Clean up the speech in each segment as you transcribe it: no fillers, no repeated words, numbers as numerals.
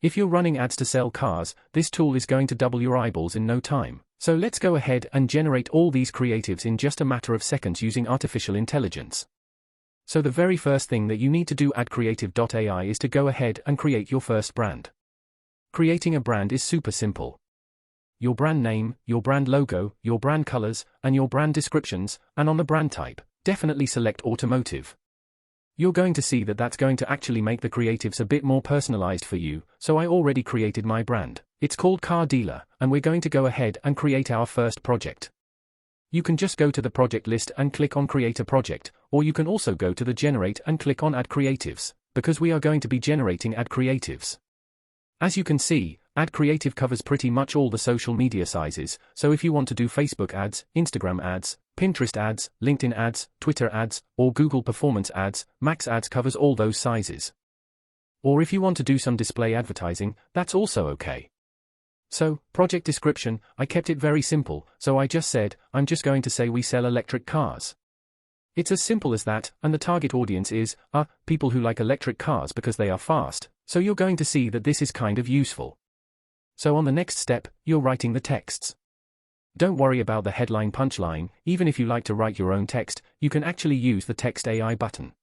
If you're running ads to sell cars, this tool is going to double your eyeballs in no time. So let's go ahead and generate all these creatives in just a matter of seconds using artificial intelligence. So the very first thing that you need to do at AdCreative.ai is to go ahead and create your first brand. Creating a brand is super simple. Your brand name, your brand logo, your brand colors, and your brand descriptions, and on the brand type, definitely select automotive. You're going to see that that's going to actually make the creatives a bit more personalized for you, so I already created my brand. It's called Car Dealer, and we're going to go ahead and create our first project. You can just go to the project list and click on Create a Project, or you can also go to the Generate and click on Add Creatives, because we are going to be generating Add Creatives. As you can see, Add Creative covers pretty much all the social media sizes, so if you want to do Facebook ads, Instagram ads, Pinterest ads, LinkedIn ads, Twitter ads, or Google Performance ads, Max Ads covers all those sizes. Or if you want to do some display advertising, that's also okay. So, project description, I kept it very simple, so I just said, I'm just going to say we sell electric cars. It's as simple as that, and the target audience is, people who like electric cars because they are fast, so you're going to see that this is kind of useful. So on the next step, you're writing the texts. Don't worry about the headline punchline, even if you like to write your own text, you can actually use the Text AI button.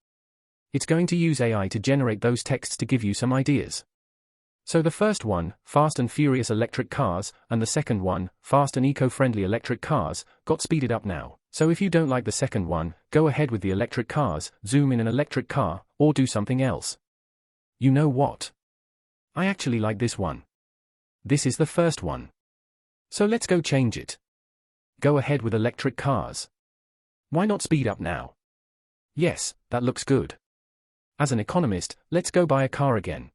It's going to use AI to generate those texts to give you some ideas. So the first one, Fast and Furious Electric Cars, and the second one, Fast and Eco-Friendly Electric Cars, got speeded up now. So if you don't like the second one, go ahead with the electric cars, zoom in an electric car, or do something else. You know what? I actually like this one. This is the first one. So let's go change it. Go ahead with electric cars. Why not speed up now? Yes, that looks good. As an economist, let's go buy a car again.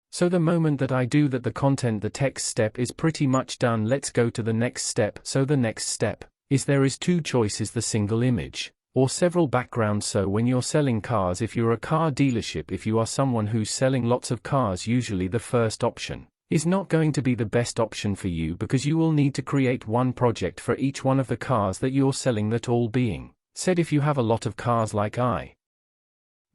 So the moment that I do that, the text step is pretty much done. Let's go to the next step. So the next step is there is two choices: the single image or several backgrounds. So when you're selling cars, if you're a car dealership, if you are someone who's selling lots of cars, usually the first option is not going to be the best option for you, because you will need to create one project for each one of the cars that you're selling. That all being said, if you have a lot of cars like I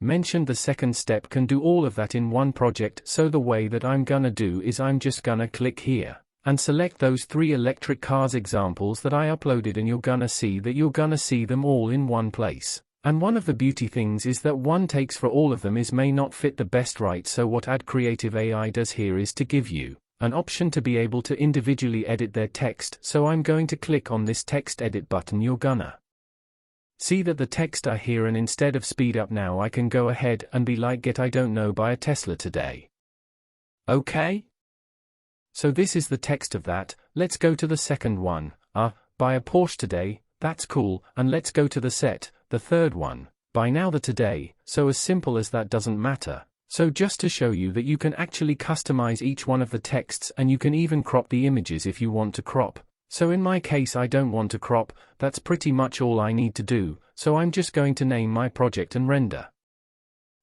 mentioned, the second step can do all of that in one project. So the way that I'm gonna do is I'm just gonna click here and select those 3 electric cars examples that I uploaded, and you're gonna see them all in one place. And one of the beauty things is that one takes for all of them may not fit the best, right? So what AdCreative.ai does here is to give you an option to be able to individually edit their text. So I'm going to click on this text edit button. You're gonna see that the text are here, and instead of speed up now, I can go ahead and be like, get I don't know, buy a Tesla today. Okay? So this is the text of that. Let's go to the second one. Buy a Porsche today. That's cool. And let's go to the third one. Buy now the today. So as simple as that, doesn't matter. So just to show you that you can actually customize each one of the texts, and you can even crop the images if you want to crop. So in my case, I don't want to crop. That's pretty much all I need to do. So I'm just going to name my project and render.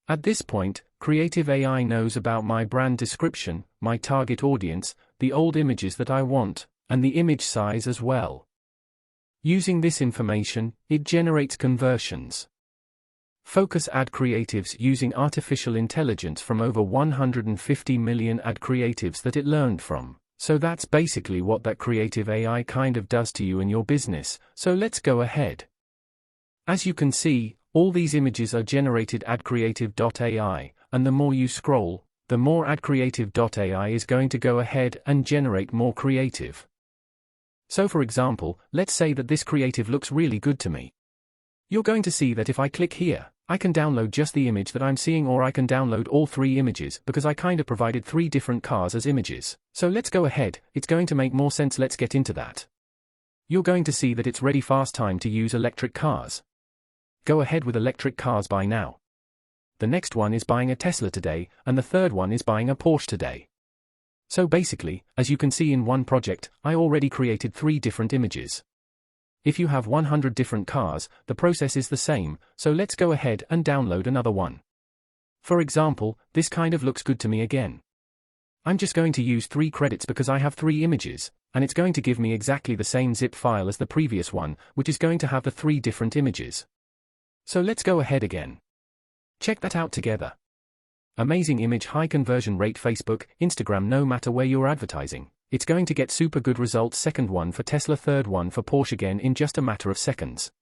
At this point, Creative AI knows about my brand description, my target audience, the old images that I want, and the image size as well. Using this information, it generates conversions. Focus ad creatives using artificial intelligence from over 150 million ad creatives that it learned from. So that's basically what that Creative AI kind of does to you in your business. So let's go ahead. As you can see, all these images are generated AdCreative.ai, and the more you scroll, the more AdCreative.ai is going to go ahead and generate more creative. So for example, let's say that this creative looks really good to me. You're going to see that if I click here, I can download just the image that I'm seeing, or I can download all 3 images, because I kind of provided 3 different cars as images. So let's go ahead, it's going to make more sense. Let's get into that. You're going to see that it's ready fast time to use electric cars. Go ahead with electric cars, buy now. The next one is buying a Tesla today, and the third one is buying a Porsche today. So basically, as you can see in one project, I already created 3 different images. If you have 100 different cars, the process is the same, so let's go ahead and download another one. For example, this kind of looks good to me again. I'm just going to use 3 credits because I have 3 images, and it's going to give me exactly the same zip file as the previous one, which is going to have the 3 different images. So let's go ahead again. Check that out together. Amazing image, high conversion rate, Facebook, Instagram, no matter where you're advertising, it's going to get super good results. Second one for Tesla, third one for Porsche, again in just a matter of seconds.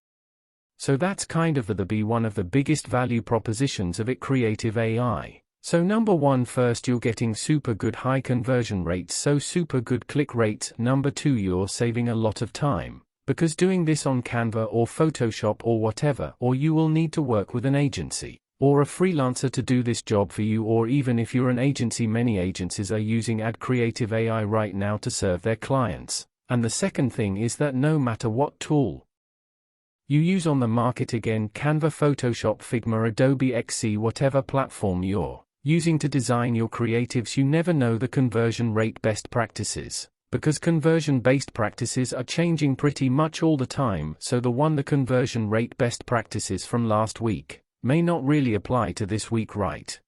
So that's kind of the one of the biggest value propositions of AdCreative.ai. So number one, first, you're getting super good high conversion rates, so super good click rates. Number two, you're saving a lot of time, because doing this on Canva or Photoshop or whatever, or you will need to work with an agency or a freelancer to do this job for you, or even if you're an agency, many agencies are using AdCreative.ai right now to serve their clients. And the second thing is that no matter what tool you use on the market, again, Canva, Photoshop, Figma, Adobe XD, whatever platform you're using to design your creatives, you never know the conversion rate best practices, because conversion-based practices are changing pretty much all the time. So the conversion rate best practices from last week may not really apply to this week, right?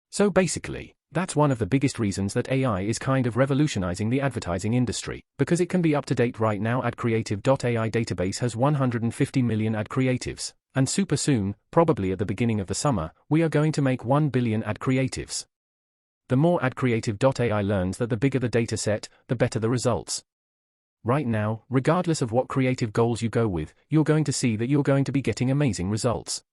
So basically, that's one of the biggest reasons that AI is kind of revolutionizing the advertising industry, because it can be up to date right now. AdCreative.ai database has 150 million ad creatives, and super soon, probably at the beginning of the summer, we are going to make 1 billion ad creatives. The more AdCreative.ai learns, that the bigger the data set, the better the results. Right now, regardless of what creative goals you go with, you're going to see that you're going to be getting amazing results.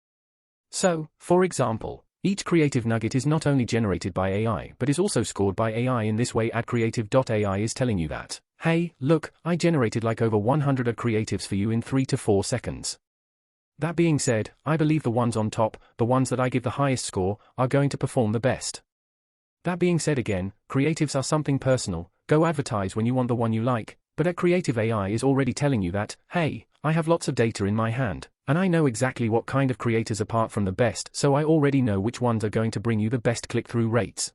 So, for example, each creative nugget is not only generated by AI but is also scored by AI. In this way, AdCreative.ai is telling you that, hey, look, I generated like over 100 ad creatives for you in 3 to 4 seconds. That being said, I believe the ones on top, the ones that I give the highest score, are going to perform the best. That being said, again, creatives are something personal. Go advertise when you want the one you like, but AdCreative.ai is already telling you that, hey, I have lots of data in my hand, and I know exactly what kind of creators apart from the best, so I already know which ones are going to bring you the best click-through rates.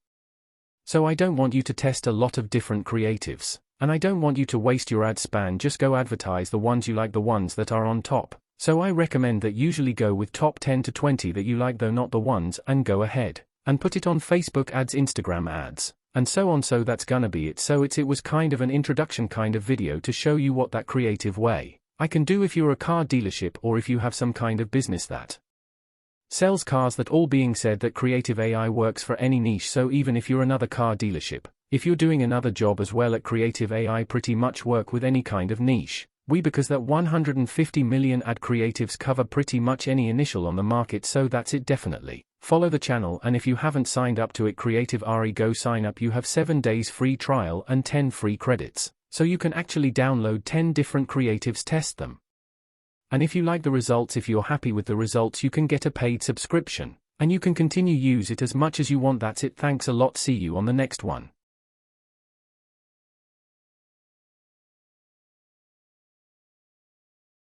So I don't want you to test a lot of different creatives, and I don't want you to waste your ad span. Just go advertise the ones you like, the ones that are on top. So I recommend that usually go with top 10 to 20 that you like, though not the ones, and go ahead and put it on Facebook ads, Instagram ads, and so on. So that's gonna be it. So it was kind of an introduction kind of video to show you what that creative way I can do if you're a car dealership or if you have some kind of business that sells cars. That all being said, that AdCreative.ai works for any niche. So even if you're another car dealership, if you're doing another job as well, AdCreative.ai pretty much work with any kind of niche. Because that 150 million ad creatives cover pretty much any initial on the market. So that's it. Definitely follow the channel, and if you haven't signed up to AdCreative.ai, go sign up. You have 7 days free trial and 10 free credits, so you can actually download 10 different creatives, test them, and if you like the results, if you're happy with the results, you can get a paid subscription, and you can continue use it as much as you want. That's it. Thanks a lot. See you on the next one.